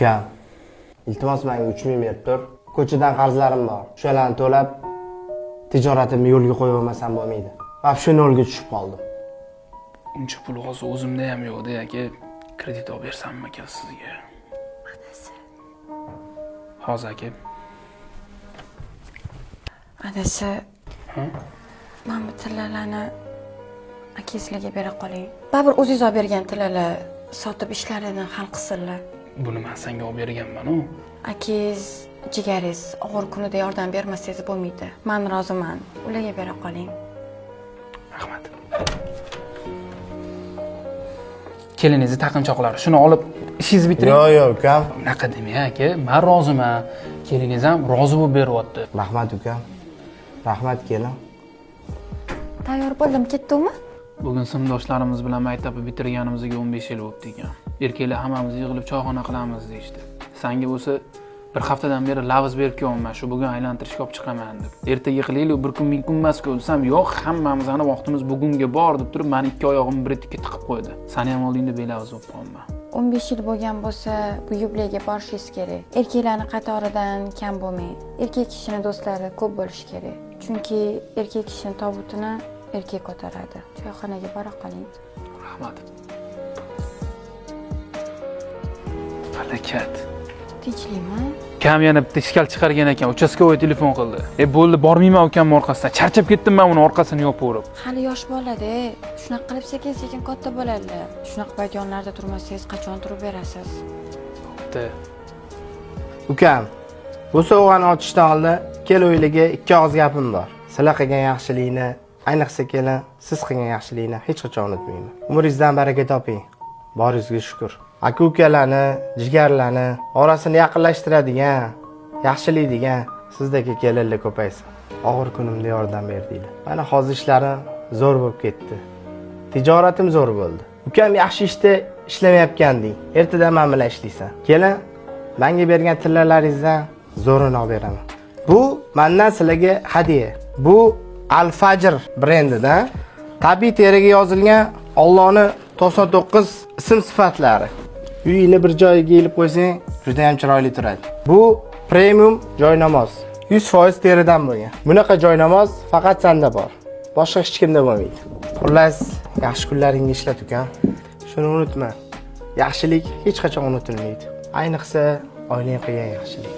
Ukam, iltimos menga 3000 berib tur. Ko'chadan qarzlarim bor. Shularni to'lab tijoratimni yo'lga qo'yib olmasam bo'lmaydi. Va shu yo'lga tushib qoldim. Uncha pul hozir o'zimda ham yo'q-da, aka. Kredit olib bersammi aka sizga? Adasi. Hozir aka. Adasi. Men bu tillalarni akangizlarga bera qoling. Baribir o'zingiz olib bergan tillalar sotib ishlarini hal qilsinlar. Buni men senga olib berganman-ku. Akangiz, jigaringiz og'ir kunida yordam bermasangiz bo'lmaydi. Men roziman. Ularga bera qoling. Rahmat. Keliningizni taqinchoqlari, shuni olib ishingizni bitiring. Yo'q, ukam. Unaqa demang aka, men roziman. Keliningiz ham rozi bo'lib beryapti. Rahmat, ukam. Rahmat, kelin. Tayyor bo'ldim, ketdingmi? Bugun sinfdoshlarimiz bilan maktabni bitirganimizga 15 yil bo'libdi ekan. Erkaklar hammamiz yig'ilib choyxona qilamiz deydi. Senga bo'lsa bir haftadan beri lavz berib kelyapman, shu bugun aylantirishga olib chiqaman deb. Ertaga qilaylik, bir kun ming kun emas-ku desam, yo'q, hammamizning vaqtimiz bugunga bor deb turib, meni ikki oyog'imni bir etikka tiqib qo'ydi. Seni ham oldingda belavz bo'lib qolman. 15 yil bo'lgan bo'lsa, bu yubileyga borishingiz kerak. Erkaklarning qatoridan kam bo'lmang. Erkak kishining do'stlari ko'p bo'lishi kerak. Chunki erkak kishining tobutini erkak ko'taradi. Choyxonaga bora qoling. Rahmat. Falokat. Tinchlikmi? Kam yana bitta ishkal chiqargan ekan, uchastkovoy telefon qildi. Bo'ldi, bormayman ukamning orqasidan. Charchab ketdim men uni orqasini yopaverib. Hali yosh bolada, shunaqa qilib sekin-sekin katta bo'ladilar. Shunaqa payt yonlarida turmasangiz, qachon turib berasiz? Bo'pti. Ukam, bu sovg'ani ochishdan oldin keloyliga ikki og'iz gapim bor. Sizlar qilgan yaxshilikni, ayniqsa kelin, siz qilgan yaxshilikni hech qachon unutmayman. Umringizdan baraka toping. Boringizga shukr. Aka-ukalarni, jigarlarni orasini yaqinlashtiradigan, yaxshilik degan sizdagi kelinlar ko'paysin. Og'ir kunimda yordam berdinglar. Mana hozir ishlarim zo'r bo'lib ketdi. Tijoratim zo'r bo'ldi. Ukam yaxshi ishda ishlamayotganding. Ertadan men bilan ishlaysan. Kelin, menga bergan tillalaringizdan zo'rini olib beraman. Bu mendan sizlarga hadiya. Bu Al-Fajr brendidan tabiiy teriga yozilgan Allohning 99 ism sifatlari. Uyingni bir joyiga ilib qo'ysang, juda ham chiroyli turadi. Bu premium joynamoz. 100% teridan bo'lgan. Bunaqa joynamoz faqat senda bor. Boshqa hech kimda bo'lmaydi. Xullas, yaxshi kunlaringni ishlat ukam. Shuni unutma. Yaxshilik hech qachon unutilmaydi. Ayniqsa oilang qilgan yaxshilik.